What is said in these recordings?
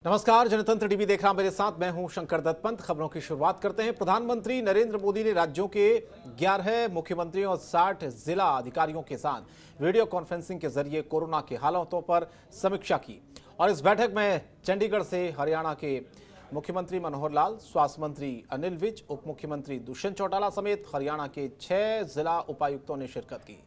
नमस्कार, जनतंत्र टीवी देख रहा मेरे साथ मैं हूं शंकर दत्तपंत। खबरों की शुरुआत करते हैं। प्रधानमंत्री नरेंद्र मोदी ने राज्यों के 11 मुख्यमंत्रियों और 60 जिला अधिकारियों के साथ वीडियो कॉन्फ्रेंसिंग के जरिए कोरोना के हालातों पर समीक्षा की और इस बैठक में चंडीगढ़ से हरियाणा के मुख्यमंत्री मनोहर लाल, स्वास्थ्य मंत्री अनिल विज, उप मुख्यमंत्री दुष्यंत चौटाला समेत हरियाणा के 6 जिला उपायुक्तों ने शिरकत की।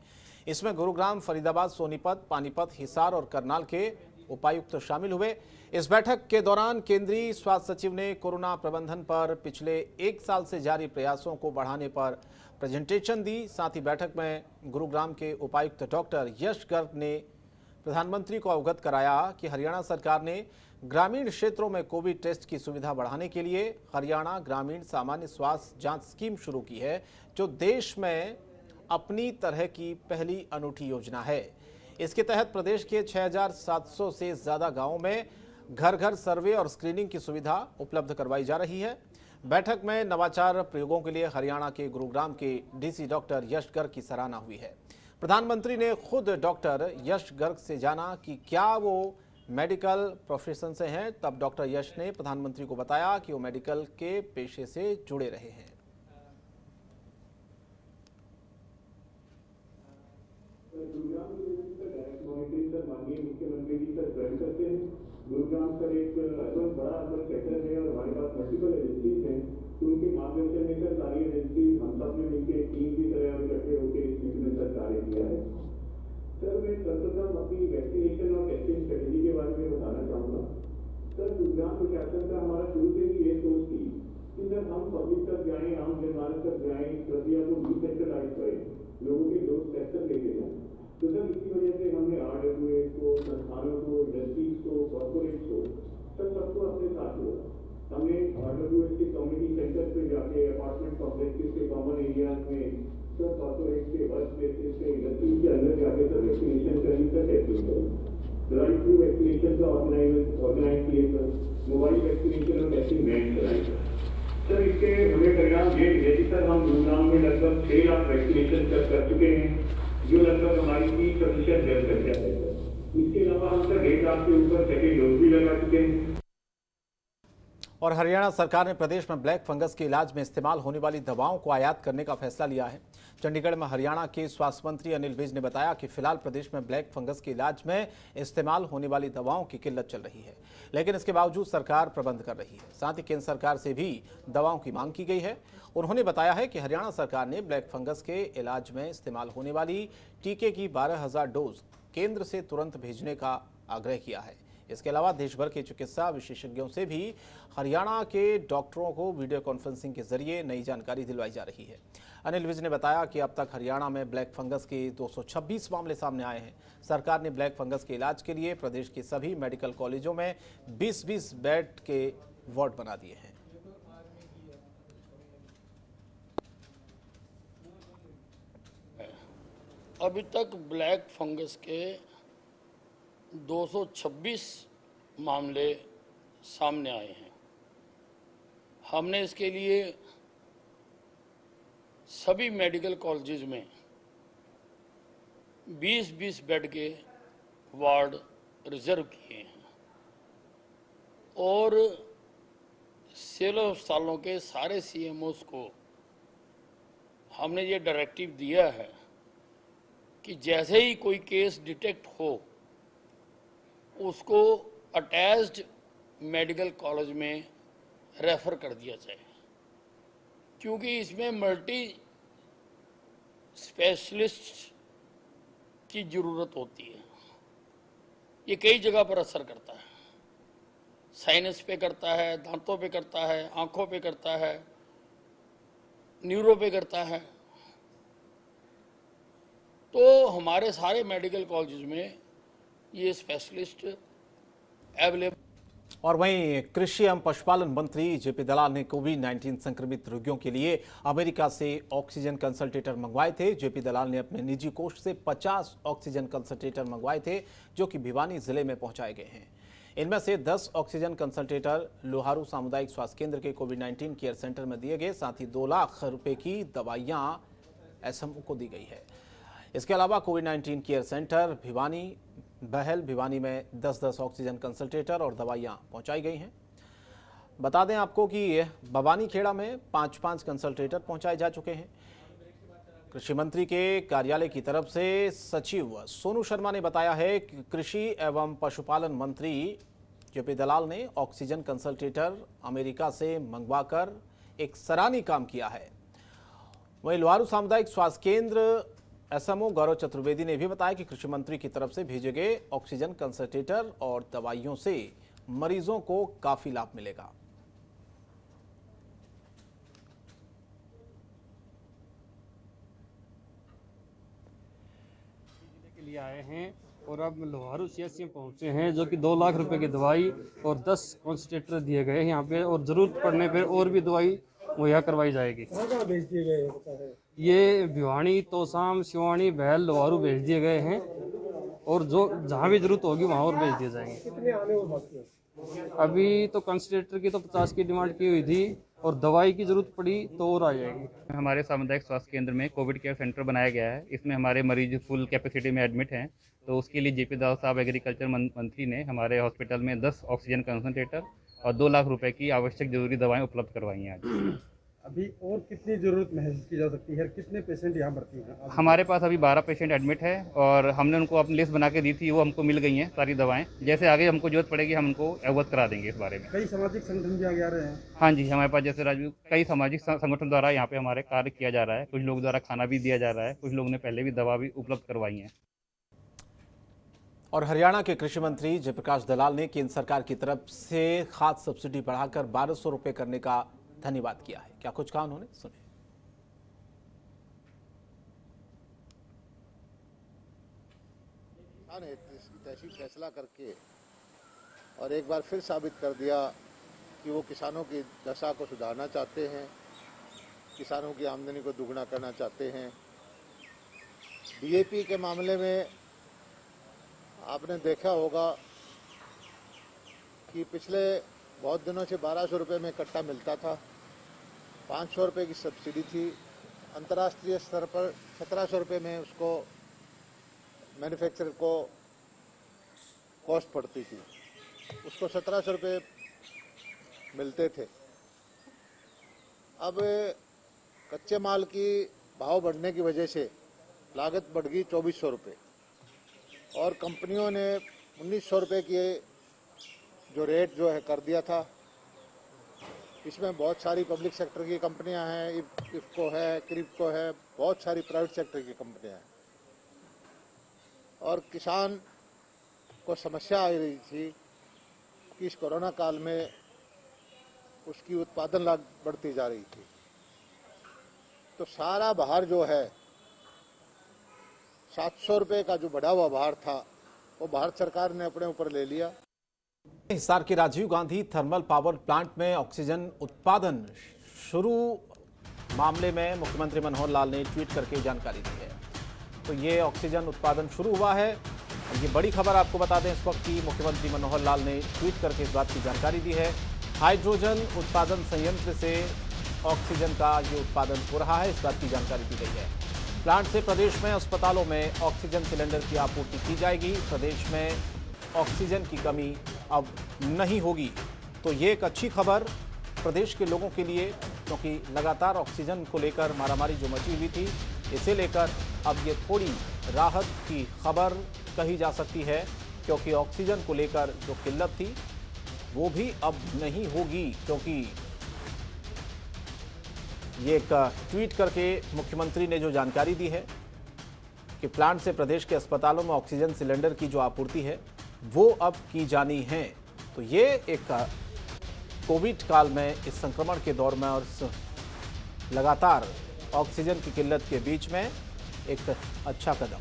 इसमें गुरुग्राम, फरीदाबाद, सोनीपत, पानीपत, हिसार और करनाल के उपायुक्त शामिल हुए। इस बैठक के दौरान केंद्रीय स्वास्थ्य सचिव ने कोरोना प्रबंधन पर पिछले 1 साल से जारी प्रयासों को बढ़ाने पर प्रेजेंटेशन दी। साथ ही बैठक में गुरुग्राम के उपायुक्त डॉक्टर यश गर्ग ने प्रधानमंत्री को अवगत कराया कि हरियाणा सरकार ने ग्रामीण क्षेत्रों में कोविड टेस्ट की सुविधा बढ़ाने के लिए हरियाणा ग्रामीण सामान्य स्वास्थ्य जांच स्कीम शुरू की है, जो देश में अपनी तरह की पहली अनूठी योजना है। इसके तहत प्रदेश के 6,700 से ज्यादा गांवों में घर घर सर्वे और स्क्रीनिंग की सुविधा उपलब्ध करवाई जा रही है। बैठक में नवाचार प्रयोगों के लिए हरियाणा के गुरुग्राम के डीसी डॉक्टर यश गर्ग की सराहना हुई है। प्रधानमंत्री ने खुद डॉक्टर यश गर्ग से जाना कि क्या वो मेडिकल प्रोफेशन से हैं। तब डॉक्टर यश ने प्रधानमंत्री को बताया कि वो मेडिकल के पेशे से जुड़े रहे हैं। माननीय मुख्यमंत्री जी सर ज्वाइन करते हैं। गुरुग्राम सर एक बहुत बड़ा सेक्टर है और हमारे पास मल्टीपल एजेंसीज हैं, तो उनके मार्गदर्शन में सर सारी एजेंसी हम सब ने मिलकर टीम की तरह इकट्ठे होकर इस मीटिंग में सर कार्य किया है। सर मैं सर्वप्रथम अपनी वैक्सीनेशन और टेस्टिंग स्ट्रेटेजी के बारे में बताना चाहूँगा। सर गुरुग्राम प्रशासन का हमारा शुरू से ही ये सोच थी कि सर हम पब्लिक तक जाएं, आम जनमानस तक जाएं, इस प्रक्रिया को डिसेंट्रलाइज करें, लोगों के डोर स्टेप तक लेके जाएं। तो सर इसी वजह से हमने RWA को, संस्थानों को, इंडस्ट्रीज को, कॉर्पोरेट्स को, सर सबको अपने साथ लिया। हमने RWA के कम्युनिटी सेंटर पे जाके अपार्टमेंट कॉम्प्लेक्सेस के कॉमन एरियाज में सर कॉर्पोरेट के वर्क प्लेसेस के इंडस्ट्रीज के अंदर जाके सर वैक्सीनेशन करी, सर टेस्टिंग करी। ड्राइव थ्रू वैक्सीनेशन का ऑर्गेनाइज किए सर, मोबाइल वैक्सीनेशन और टेस्टिंग वैन चलाई सर। इसके हमें परिणाम ये मिले कि सर हम गुरुग्राम में लगभग 6 लाख वैक्सीनेशन कर चुके हैं, जो लगभग हमारी 30% जनसंख्या है। इसके अलावा हम सर 1.5 लाख के ऊपर सेकेंड डोज भी लगा चुके हैं। और हरियाणा सरकार ने प्रदेश में ब्लैक फंगस के इलाज में इस्तेमाल होने वाली दवाओं को आयात करने का फैसला लिया है। चंडीगढ़ में हरियाणा के स्वास्थ्य मंत्री अनिल विज ने बताया कि फिलहाल प्रदेश में ब्लैक फंगस के इलाज में इस्तेमाल होने वाली दवाओं की किल्लत चल रही है, लेकिन इसके बावजूद सरकार प्रबंध कर रही है। साथ ही केंद्र सरकार से भी दवाओं की मांग की गई है। उन्होंने बताया है कि हरियाणा सरकार ने ब्लैक फंगस के इलाज में इस्तेमाल होने वाली टीके की 12,000 डोज केंद्र से तुरंत भेजने का आग्रह किया है। इसके अलावा देश भर के चिकित्सा विशेषज्ञों से भी हरियाणा के डॉक्टरों को वीडियो कॉन्फ्रेंसिंग के जरिए नई जानकारी दिलवाई जा रही है। अनिल विज ने बताया कि अब तक हरियाणा में ब्लैक फंगस के 226 मामले सामने आए हैं। सरकार ने ब्लैक फंगस के इलाज के लिए प्रदेश के सभी मेडिकल कॉलेजों में 20-20 बेड के वार्ड बना दिए हैं। अभी तक ब्लैक फंगस के 226 मामले सामने आए हैं। हमने इसके लिए सभी मेडिकल कॉलेजेस में 20-20 बेड के वार्ड रिजर्व किए हैं और सिविल अस्पतालों के सारे CMOs को हमने ये डायरेक्टिव दिया है कि जैसे ही कोई केस डिटेक्ट हो उसको अटैच्ड मेडिकल कॉलेज में रेफर कर दिया जाए, क्योंकि इसमें मल्टी स्पेशलिस्ट की ज़रूरत होती है। ये कई जगह पर असर करता है, साइनस पे करता है, दांतों पे करता है, आंखों पे करता है, न्यूरो पे करता है। तो हमारे सारे मेडिकल कॉलेज में ये स्पेशलिस्ट अवेलेबल। और वहीं कृषि एवं पशुपालन मंत्री जेपी दलाल ने कोविड-19 संक्रमित रोगियों के लिए अमेरिका से ऑक्सीजन कंसंट्रेटर मंगवाए थे। जेपी दलाल ने अपने निजी कोष से 50 ऑक्सीजन कंसंट्रेटर मंगवाए थे, जो कि भिवानी जिले में पहुंचाए गए हैं। इनमें से 10 ऑक्सीजन कंसंट्रेटर लोहारू सामुदायिक स्वास्थ्य केंद्र के कोविड-19 केयर सेंटर में दिए गए। साथ ही 2 लाख रुपए की दवाइयां SMO को दी गई है। इसके अलावा कोविड-19 केयर सेंटर भिवानी बहल भिवानी में 10-10 ऑक्सीजन कंसंट्रेटर और दवाइयां पहुंचाई गई हैं। बता दें आपको कि भवानी खेड़ा में 5-5 कंसंट्रेटर पहुंचाए जा चुके हैं। कृषि मंत्री के कार्यालय की तरफ से सचिव सोनू शर्मा ने बताया है कि कृषि एवं पशुपालन मंत्री जेपी दलाल ने ऑक्सीजन कंसंट्रेटर अमेरिका से मंगवाकर एक सराहनीय काम किया है। वहीं लोहारू सामुदायिक स्वास्थ्य केंद्र एसएमओ गौरव चतुर्वेदी ने भी बताया कि कृषि मंत्री की तरफ से भेजे गए ऑक्सीजन कंसंट्रेटर और दवाइयों से मरीजों को काफी लाभ मिलेगा। के लिए आए हैं और अब लोहारू सीएचसी में पहुंचे हैं, जो कि 2 लाख रुपए की दवाई और 10 कंसंट्रेटर दिए गए हैं यहाँ पे, और जरूरत पड़ने पर और भी दवाई मुहैया करवाई जाएगी। कहाँ भेज दिए गए? ये भिवानी, तोसाम, सिवानी, बहल, लोहारू भेज दिए गए हैं, और जो जहाँ भी जरूरत होगी वहाँ और भेज दिए जाएंगे। कितने आने और बाकी है? अभी तो कंसंट्रेटर की तो 50 की डिमांड की हुई थी, और दवाई की जरूरत पड़ी तो और आ जाएगी। हमारे सामुदायिक स्वास्थ्य केंद्र में कोविड केयर सेंटर बनाया गया है। इसमें हमारे मरीज फुल कैपेसिटी में एडमिट हैं, तो उसके लिए जेपी दलाल साहब एग्रीकल्चर मंत्री ने हमारे हॉस्पिटल में 10 ऑक्सीजन कंसंट्रेटर और 2 लाख रुपए की आवश्यक जरूरी दवाएं उपलब्ध करवाई हैं आज। अभी और कितनी जरूरत महसूस की जा सकती है? कितने पेशेंट यहाँ भर्ती हैं? हमारे पास अभी 12 पेशेंट एडमिट है, और हमने उनको अपनी लिस्ट बना के दी थी, वो हमको मिल गई हैं सारी दवाएं। जैसे आगे हमको जरूरत पड़ेगी हम उनको अवगत करा देंगे इस बारे में। कई सामाजिक संगठन भी आगे आ रहे हैं। हाँ जी, हमारे पास जैसे राजू कई सामाजिक संगठन द्वारा यहाँ पे हमारे कार्य किया जा रहा है। कुछ लोग द्वारा खाना भी दिया जा रहा है, कुछ लोग ने पहले भी दवा भी उपलब्ध करवाई है। और हरियाणा के कृषि मंत्री जयप्रकाश दलाल ने केंद्र सरकार की तरफ से खाद सब्सिडी बढ़ाकर 1200 रुपए करने का धन्यवाद किया है। क्या कुछ कहा उन्होंने, सुने। ऐसी फैसला करके और एक बार फिर साबित कर दिया कि वो किसानों की दशा को सुधारना चाहते हैं, किसानों की आमदनी को दुगना करना चाहते हैं। डीएपी के मामले में आपने देखा होगा कि पिछले बहुत दिनों से 1200 रुपये में कट्टा मिलता था, 500 रुपये की सब्सिडी थी। अंतर्राष्ट्रीय स्तर पर 1700 रुपये में उसको मैन्युफैक्चरर को कॉस्ट पड़ती थी, उसको 1700 रुपये मिलते थे। अब कच्चे माल की भाव बढ़ने की वजह से लागत बढ़ गई 2400 रुपये, और कंपनियों ने 1900 रुपये की जो रेट जो है कर दिया था। इसमें बहुत सारी पब्लिक सेक्टर की कंपनियां हैं, इफ्को है, क्रिप्को है, बहुत सारी प्राइवेट सेक्टर की कंपनियां हैं, और किसान को समस्या आ रही थी कि इस कोरोना काल में उसकी उत्पादन लागत बढ़ती जा रही थी। तो सारा भार जो है 700 रुपये का जो बढ़ा हुआ भार था वो भारत सरकार ने अपने ऊपर ले लिया। हिसार के Rajiv Gandhi thermal power plant में ऑक्सीजन उत्पादन शुरू मामले में मुख्यमंत्री मनोहर लाल ने ट्वीट करके जानकारी दी है। तो ये ऑक्सीजन उत्पादन शुरू हुआ है, और ये बड़ी खबर आपको बता दें इस वक्त की मुख्यमंत्री मनोहर लाल ने ट्वीट करके इस बात की जानकारी दी है। हाइड्रोजन उत्पादन संयंत्र से ऑक्सीजन का ये उत्पादन हो रहा है, इस बात की जानकारी दी गई है। प्लांट से प्रदेश में अस्पतालों में ऑक्सीजन सिलेंडर की आपूर्ति की जाएगी। प्रदेश में ऑक्सीजन की कमी अब नहीं होगी। तो ये एक अच्छी खबर प्रदेश के लोगों के लिए, क्योंकि लगातार ऑक्सीजन को लेकर मारामारी जो मची हुई थी, इसे लेकर अब ये थोड़ी राहत की खबर कही जा सकती है, क्योंकि ऑक्सीजन को लेकर जो किल्लत थी वो भी अब नहीं होगी। क्योंकि ये एक ट्वीट करके मुख्यमंत्री ने जो जानकारी दी है कि प्लांट से प्रदेश के अस्पतालों में ऑक्सीजन सिलेंडर की जो आपूर्ति है वो अब की जानी है। तो ये एक कोविड काल में इस संक्रमण के दौर में और लगातार ऑक्सीजन की किल्लत के बीच में एक अच्छा कदम।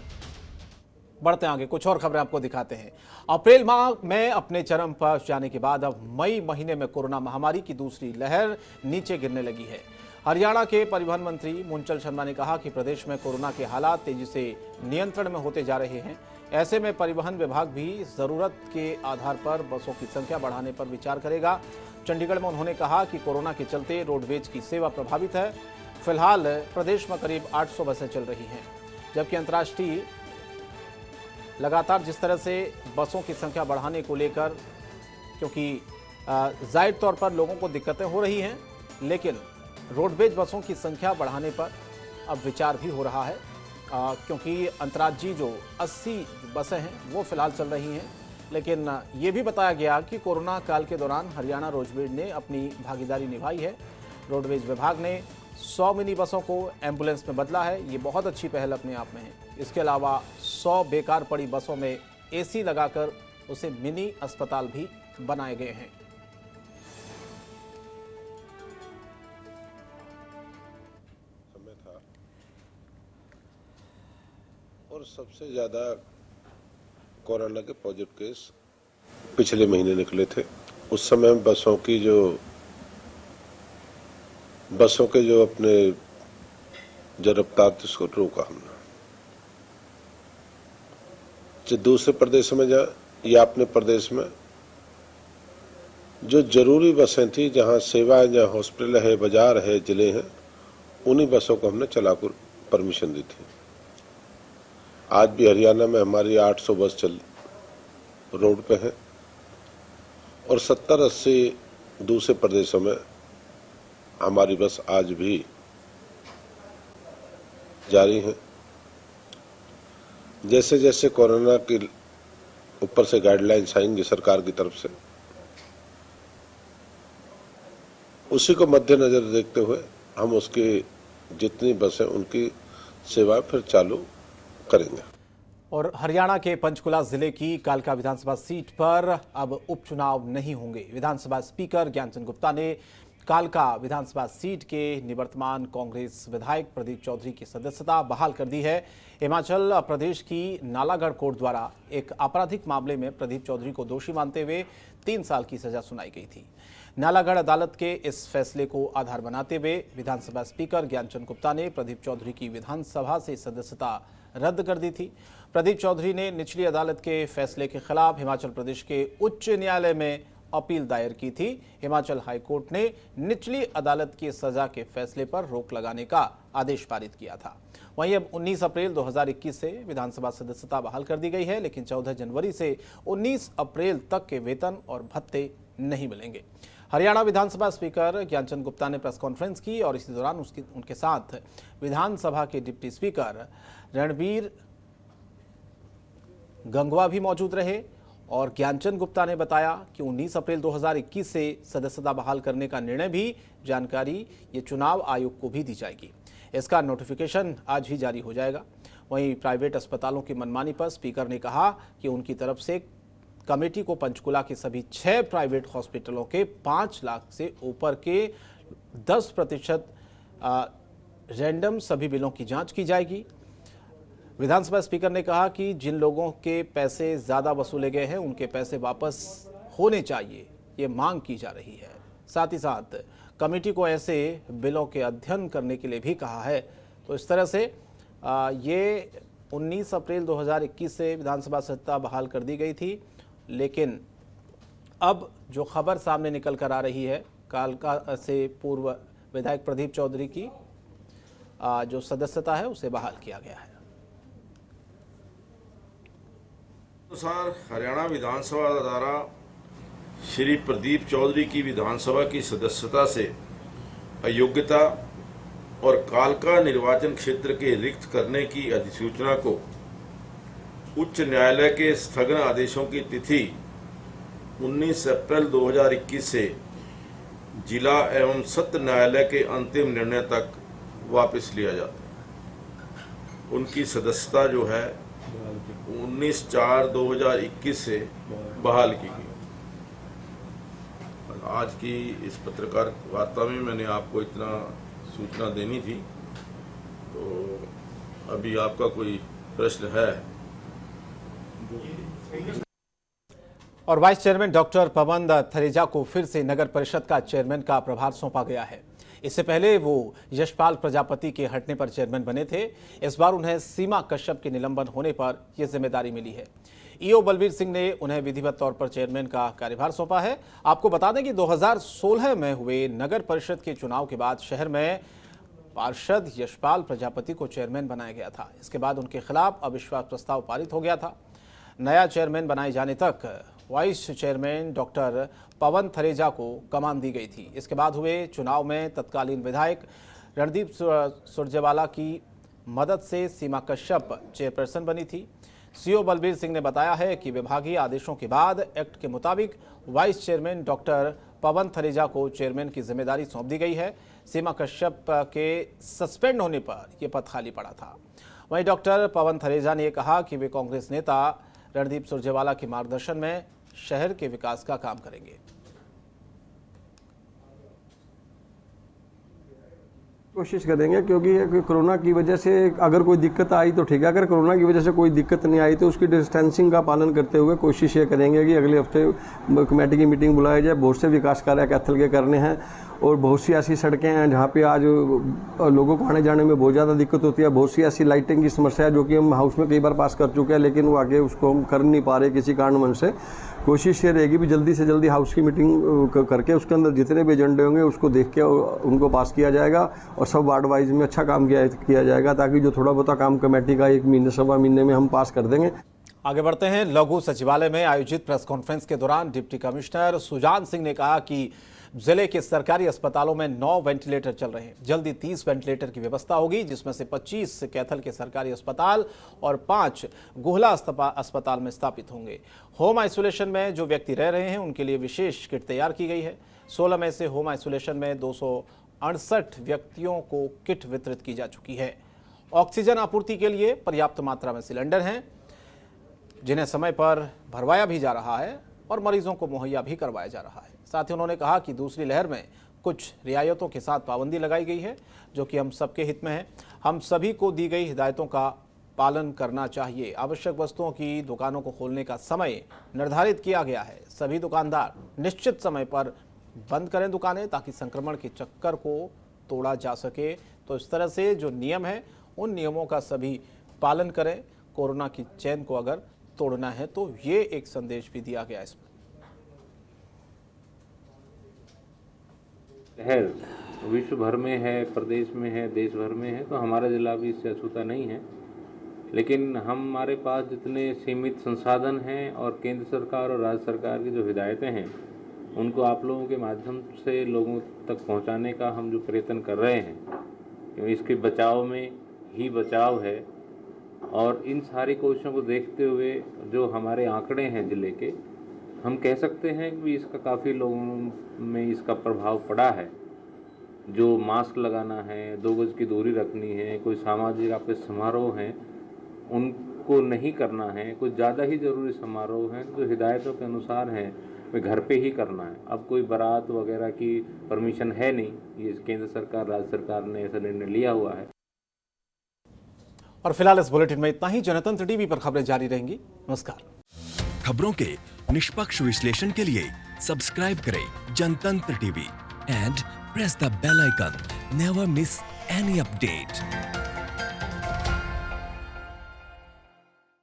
बढ़ते आगे, कुछ और खबरें आपको दिखाते हैं। अप्रैल माह में अपने चरम पर जाने के बाद अब मई महीने में कोरोना महामारी की दूसरी लहर नीचे गिरने लगी है। हरियाणा के परिवहन मंत्री मुंचल शर्मा ने कहा कि प्रदेश में कोरोना के हालात तेजी से नियंत्रण में होते जा रहे हैं। ऐसे में परिवहन विभाग भी जरूरत के आधार पर बसों की संख्या बढ़ाने पर विचार करेगा। चंडीगढ़ में उन्होंने कहा कि कोरोना के चलते रोडवेज की सेवा प्रभावित है। फिलहाल प्रदेश में करीब 800 बसें चल रही हैं, जबकि अंतर्राष्ट्रीय लगातार जिस तरह से बसों की संख्या बढ़ाने को लेकर, क्योंकि जाहिर तौर पर लोगों को दिक्कतें हो रही हैं, लेकिन रोडवेज बसों की संख्या बढ़ाने पर अब विचार भी हो रहा है, क्योंकि अंतर्राज्यीय जो 80 बसें हैं वो फिलहाल चल रही हैं। लेकिन ये भी बताया गया कि कोरोना काल के दौरान हरियाणा रोडवेज ने अपनी भागीदारी निभाई है। रोडवेज विभाग ने 100 मिनी बसों को एम्बुलेंस में बदला है। ये बहुत अच्छी पहल अपने आप में है। इसके अलावा 100 बेकार पड़ी बसों में एसी लगाकर उसे मिनी अस्पताल भी बनाए गए हैं। समय था और सबसे ज़्यादा कोरोना के पॉजिटिव केस पिछले महीने निकले थे। उस समय बसों के जो अपने जो रफ्तार थी उसको रोका हमने। जो दूसरे प्रदेश में या अपने प्रदेश में जो जरूरी बसें थी, जहां सेवा है, जहां हॉस्पिटल है, बाजार है, जिले हैं, उन्हीं बसों को हमने चलाकर परमिशन दी थी। आज भी हरियाणा में हमारी 800 बस चल रोड पे है और 70-80 दूसरे प्रदेशों में हमारी बस आज भी जारी है। जैसे जैसे कोरोना के ऊपर से गाइडलाइंस आएंगी सरकार की तरफ से, उसी को मद्देनजर देखते हुए हम उसकी जितनी बसें उनकी सेवा फिर चालू करेंगे। और हरियाणा के पंचकुला जिले की कालका विधानसभा सीट पर अब उपचुनाव नहीं होंगे। विधानसभा स्पीकर ज्ञानचंद गुप्ता ने कालका विधानसभा सीट के निवर्तमान कांग्रेस विधायक प्रदीप चौधरी की सदस्यता बहाल कर दी है। हिमाचल प्रदेश की नालागढ़ कोर्ट द्वारा एक आपराधिक मामले में प्रदीप चौधरी को दोषी मानते हुए 3 साल की सजा सुनाई गई थी। नालागढ़ अदालत के इस फैसले को आधार बनाते हुए विधानसभा स्पीकर ज्ञानचंद गुप्ता ने प्रदीप चौधरी की विधानसभा से सदस्यता रद्द कर दी थी। प्रदीप चौधरी ने निचली अदालत के फैसले के खिलाफ हिमाचल प्रदेश के उच्च न्यायालय में अपील दायर की थी। हिमाचल हाईकोर्ट ने निचली अदालत की सजा के फैसले पर रोक लगाने का आदेश पारित किया था। वहीं अब 19 अप्रैल 2021 से विधानसभा सदस्यता बहाल कर दी गई है, लेकिन 14 जनवरी से 19 अप्रैल तक के वेतन और भत्ते नहीं मिलेंगे। हरियाणा विधानसभा स्पीकर ज्ञानचंद गुप्ता ने प्रेस कॉन्फ्रेंस की और इसी दौरान उनके साथ विधानसभा के डिप्टी स्पीकर रणबीर गंगवा भी मौजूद रहे और ज्ञानचंद गुप्ता ने बताया कि 19 अप्रैल 2021 से सदस्यता बहाल करने का निर्णय भी जानकारी ये चुनाव आयोग को भी दी जाएगी। इसका नोटिफिकेशन आज ही जारी हो जाएगा। वहीं प्राइवेट अस्पतालों की मनमानी पर स्पीकर ने कहा कि उनकी तरफ से कमेटी को पंचकुला के सभी 6 प्राइवेट हॉस्पिटलों के 5 लाख से ऊपर के 10% रैंडम सभी बिलों की जांच की जाएगी। विधानसभा स्पीकर ने कहा कि जिन लोगों के पैसे ज़्यादा वसूले गए हैं उनके पैसे वापस होने चाहिए, ये मांग की जा रही है। साथ ही साथ कमेटी को ऐसे बिलों के अध्ययन करने के लिए भी कहा है। तो इस तरह से ये 19 अप्रैल 2021 से विधानसभा सत्ता बहाल कर दी गई थी, लेकिन अब जो खबर सामने निकल कर आ रही है, कालका से पूर्व विधायक प्रदीप चौधरी की जो सदस्यता है उसे बहाल किया गया है। अनुसार हरियाणा विधानसभा द्वारा श्री प्रदीप चौधरी की विधानसभा की सदस्यता से अयोग्यता और कालका निर्वाचन क्षेत्र के रिक्त करने की अधिसूचना को उच्च न्यायालय के स्थगन आदेशों की तिथि 19 अप्रैल 2021 से जिला एवं सत्र न्यायालय के अंतिम निर्णय तक वापस लिया जाता है। उनकी सदस्यता जो है 19/4/2021 से बहाल की गई। आज की इस पत्रकार वार्ता में मैंने आपको इतना सूचना देनी थी, तो अभी आपका कोई प्रश्न है? और वाइस चेयरमैन डॉक्टर पवन थरेजा को फिर से नगर परिषद का चेयरमैन का प्रभार सौंपा गया है। इससे पहले वो यशपाल प्रजापति के हटने पर चेयरमैन बने थे। इस बार उन्हें सीमा कश्यप के निलंबन होने पर यह जिम्मेदारी मिली है। ईओ बलबीर सिंह ने उन्हें विधिवत तौर पर चेयरमैन का कार्यभार सौंपा है। आपको बता दें कि 2016 में हुए नगर परिषद के चुनाव के बाद शहर में पार्षद यशपाल प्रजापति को चेयरमैन बनाया गया था। इसके बाद उनके खिलाफ अविश्वास प्रस्ताव पारित हो गया था। नया चेयरमैन बनाए जाने तक वाइस चेयरमैन डॉक्टर पवन थरेजा को कमान दी गई थी। इसके बाद हुए चुनाव में तत्कालीन विधायक रणदीप सुरजेवाला की मदद से सीमा कश्यप चेयरपर्सन बनी थी। सीओ बलबीर सिंह ने बताया है कि विभागीय आदेशों के बाद एक्ट के मुताबिक वाइस चेयरमैन डॉक्टर पवन थरेजा को चेयरमैन की जिम्मेदारी सौंप दी गई है। सीमा कश्यप के सस्पेंड होने पर यह पद खाली पड़ा था। वहीं डॉक्टर पवन थरेजा ने कहा कि वे कांग्रेस नेता रणदीप सुरजेवाला के मार्गदर्शन में शहर के विकास का काम करेंगे। कोशिश करेंगे, क्योंकि कोरोना की वजह से अगर कोई दिक्कत आई तो ठीक है, अगर कोरोना की वजह से कोई दिक्कत नहीं आई तो उसकी डिस्टेंसिंग का पालन करते हुए कोशिश ये करेंगे कि अगले हफ्ते कमेटी की मीटिंग बुलाई जाए। बहुत से विकास कार्य कैथल के करने हैं और बहुत सी ऐसी सड़कें हैं जहाँ पे आज लोगों को आने जाने में बहुत ज़्यादा दिक्कत होती है। बहुत सी ऐसी लाइटिंग की समस्या है जो कि हम हाउस में कई बार पास कर चुके हैं, लेकिन वो आगे उसको हम कर नहीं पा रहे किसी कारणवश से। कोशिश ये रहेगी भी जल्दी से जल्दी हाउस की मीटिंग करके उसके अंदर जितने भी एजेंडे होंगे उसको देख के उनको पास किया जाएगा और सब वार्ड वाइज में अच्छा काम किया जाएगा, ताकि जो थोड़ा बहुत काम कमेटी का 1 महीने सवा महीने में हम पास कर देंगे। आगे बढ़ते हैं। लघु सचिवालय में आयोजित प्रेस कॉन्फ्रेंस के दौरान डिप्टी कमिश्नर सुजान सिंह ने कहा कि जिले के सरकारी अस्पतालों में 9 वेंटिलेटर चल रहे हैं। जल्दी 30 वेंटिलेटर की व्यवस्था होगी, जिसमें से 25 कैथल के सरकारी अस्पताल और 5 गुहला अस्पताल में स्थापित होंगे। होम आइसोलेशन में जो व्यक्ति रह रहे हैं उनके लिए विशेष किट तैयार की गई है। 16 में से होम आइसोलेशन में 268 व्यक्तियों को किट वितरित की जा चुकी है। ऑक्सीजन आपूर्ति के लिए पर्याप्त मात्रा में सिलेंडर हैं, जिन्हें समय पर भरवाया भी जा रहा है और मरीजों को मुहैया भी करवाया जा रहा है। साथ ही उन्होंने कहा कि दूसरी लहर में कुछ रियायतों के साथ पाबंदी लगाई गई है, जो कि हम सबके हित में है। हम सभी को दी गई हिदायतों का पालन करना चाहिए। आवश्यक वस्तुओं की दुकानों को खोलने का समय निर्धारित किया गया है। सभी दुकानदार निश्चित समय पर बंद करें दुकानें, ताकि संक्रमण के चक्कर को तोड़ा जा सके। तो इस तरह से जो नियम है उन नियमों का सभी पालन करें। कोरोना की चेन को अगर तोड़ना है तो ये एक संदेश भी दिया गया इसमें। शहर विश्व भर में है, प्रदेश में है, देश भर में है, तो हमारा जिला भी इससे अछूता नहीं है। लेकिन हमारे पास जितने सीमित संसाधन हैं और केंद्र सरकार और राज्य सरकार की जो हिदायतें हैं उनको आप लोगों के माध्यम से लोगों तक पहुंचाने का हम जो प्रयत्न कर रहे हैं, क्योंकि इसके बचाव में ही बचाव है। और इन सारी कोशिशों को देखते हुए जो हमारे आंकड़े हैं ज़िले के, हम कह सकते हैं कि इसका काफ़ी लोगों में इसका प्रभाव पड़ा है। जो मास्क लगाना है, 2 गज की दूरी रखनी है, कोई सामाजिक आपके समारोह हैं उनको नहीं करना है, कुछ ज़्यादा ही ज़रूरी समारोह हैं जो हिदायतों के अनुसार हैं वे घर पे ही करना है। अब कोई बारात वगैरह की परमिशन है नहीं, ये केंद्र सरकार राज्य सरकार ने ऐसा निर्णय लिया हुआ है। और फिलहाल इस बुलेटिन में इतना ही। जनतंत्र टीवी पर खबरें जारी रहेंगी। नमस्कार। खबरों के निष्पक्ष विश्लेषण के लिए सब्सक्राइब करें Janatantra TV and press the bell icon. Never miss any update.